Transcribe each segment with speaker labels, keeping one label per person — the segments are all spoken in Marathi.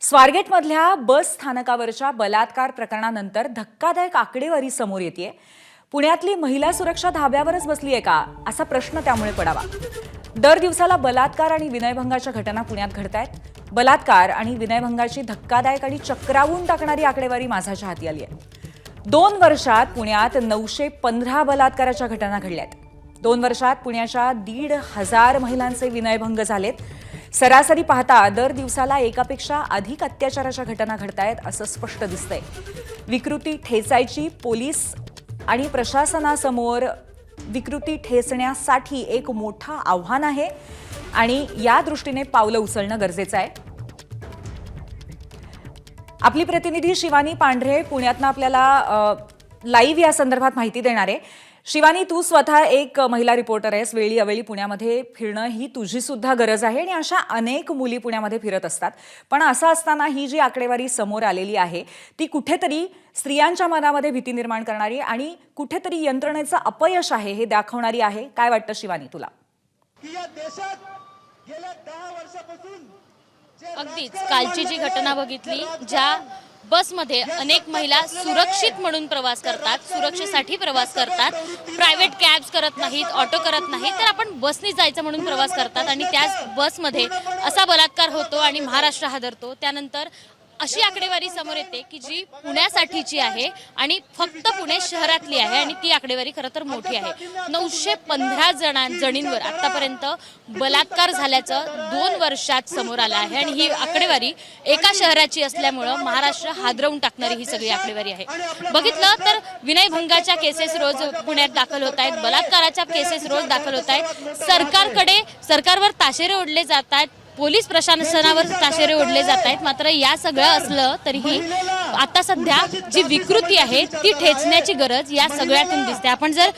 Speaker 1: स्वारगेटमधल्या बस स्थानकावरच्या बलात्कार प्रकरणानंतर धक्कादायक आकडेवारी समोर येतेय। पुण्यातली महिला सुरक्षा धाब्यावरच बसली आहे का असा प्रश्न त्यामुळे पडावा। दर दिवसाला बलात्कार आणि विनयभंगाच्या घटना पुण्यात घडतायत। बलात्कार आणि विनयभंगाची धक्कादायक आणि चक्रावून टाकणारी आकडेवारी माझ्या हाती आली आहे। 2 वर्षात पुण्यात 915 बलात्काराच्या घटना घडल्यात। 2 वर्षात पुण्याच्या 1,500 महिलांचे विनयभंग झालेत। सरासरी पाहता दर दिवसाला एकापेक्षा अधिक अत्याचाराच्या घटना घडतायत असं स्पष्ट दिसतंय। विकृती ठेचायची पोलीस आणि प्रशासनासमोर विकृती ठेचण्यासाठी एक मोठं आव्हान आहे आणि या दृष्टीने पावलं उचलणं गरजेचं आहे। आपली प्रतिनिधी शिवानी पांढरे पुण्यातनं आपल्याला लाईव्ह या संदर्भात माहिती देणार आहे। शिवानी, तू स्वतः एक महिला रिपोर्टर आहेस। वेळी अवेळी पुण्यामध्ये फिरणं ही तुझी सुद्धा गरज आहे आणि अशा अनेक मुली पुण्यामध्ये फिरत असतात। पण असं असताना ही जी आकडेवारी समोर आलेली आहे ती कुठेतरी स्त्रियांच्या मनामध्ये भीती निर्माण करणारी आणि कुठेतरी यंत्रणेचं अपयश आहे हे दाखवणारी आहे। काय वाटतं शिवानी तुला?
Speaker 2: या देशात गेल्या 10 वर्षापासून
Speaker 3: अगदीच कालची जी घटना बघितली, ज्या बसमध्ये अनेक महिला सुरक्षित म्हणून प्रवास करतात, सुरक्षेसाठी प्रवास करतात, प्रायव्हेट कॅब्स करत नाहीत, ऑटो करत नाहीत, तर आपण बसनी जायचं म्हणून प्रवास करतात आणि त्याच बसमध्ये असा बलात्कार होतो आणि महाराष्ट्र हादरतो। त्यानंतर अशी आकडेवारी समोर येते की जी पुण्यासाठीची आहे आणि फक्त पुणे शहरातली आहे आणि ती आकडेवारी खरं तर मोठी आहे। 915 जणींवर आतापर्यंत बलात्कार झाल्याचं 2 वर्षात समोर आलं आहे आणि ही आकडेवारी एका शहराची असल्यामुळं महाराष्ट्र हादरवून टाकणारी ही सगळी आकडेवारी आहे। बघितलं तर विनयभंगाच्या केसेस रोज पुण्यात दाखल होत आहेत, बलात्काराच्या केसेस रोज दाखल होत आहेत, सरकारवर ताशेरे ओढले जात आहेत, पोलीस प्रशासनावर ताशेरे ओढले जात आहेत। मात्र या सगळं असलं तरीही आता सध्या जी विकृती आहे ती ठेचण्याची गरज या सगळ्यातून दिसते। आपण जर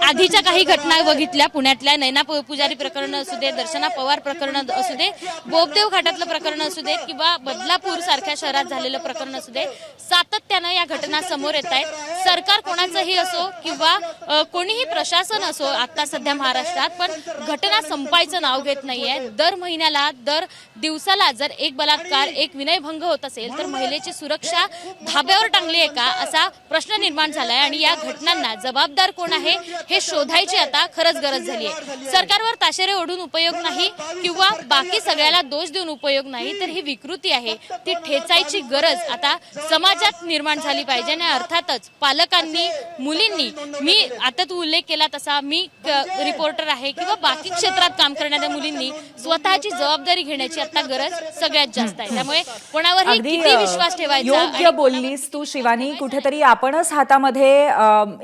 Speaker 3: आधीच्या काही घटना बघितल्या, पुण्यातल्या नैना पुजारी प्रकरण असू दे, दर्शना पवार प्रकरण असू दे, बोबदेव घाटातलं प्रकरण असू दे किंवा बदलापूर सारख्या शहरात झालेलं प्रकरण असू दे, सातत्यानं या घटना समोर येत आहेत। सरकार कोणाचंही असो किंवा कोणीही प्रशासन असो आता सध्या महाराष्ट्रात, पण घटना संपायचं नाव घेत नाहीये। दर महिन्याला दर दिवसाला जर एक बलात्कार, एक विनयभंग होत असेल तर महिलेची सुरक्षा धाब्यावर टांगली आहे का असा प्रश्न निर्माण झालाय आणि या घटनांना जबाबदार कोण आहे हे शोधायची आता खरंच गरज झाली आहे। सरकारवर ताशेरे ओढून उपयोग नाही किंवा बाकी सगळ्याला दोष देऊन उपयोग नाही, तर ही विकृती आहे ती ठेचायची गरज आता समाजात निर्माण झाली पाहिजे। आणि अर्थातच पालकांनी, मुलींनी, मी आता तू उल्लेख केला तसा मी रिपोर्टर आहे किंवा बाकी क्षेत्रात काम करणाऱ्या मुलींनी स्वतःची जबाबदारी घेण्याची आता गरज सगळ्यात जास्त आहे। त्यामुळे कोणावरही किती विश्वास ठेवायचा?
Speaker 1: योग्य बोललीस तू शिवानी। कुठेतरी आपणच हातामध्ये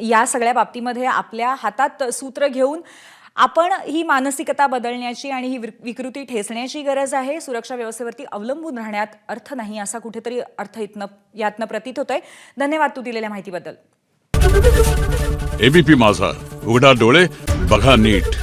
Speaker 1: या सगळ्या बाबतीमध्ये आपल्या हातात सूत्र घेऊन आपण ही मानसिकता बदलण्याची आणि ही विकृती ठेचण्याची गरज आहे। सुरक्षा व्यवस्थेवरती अवलंबून राहण्यात अर्थ नाही असा कुठेतरी अर्थ यातनं प्रतीत होतोय। धन्यवाद तू दिलेल्या माहितीबद्दल।
Speaker 4: एबीपी माझा, उघडा डोळे बघा नीट।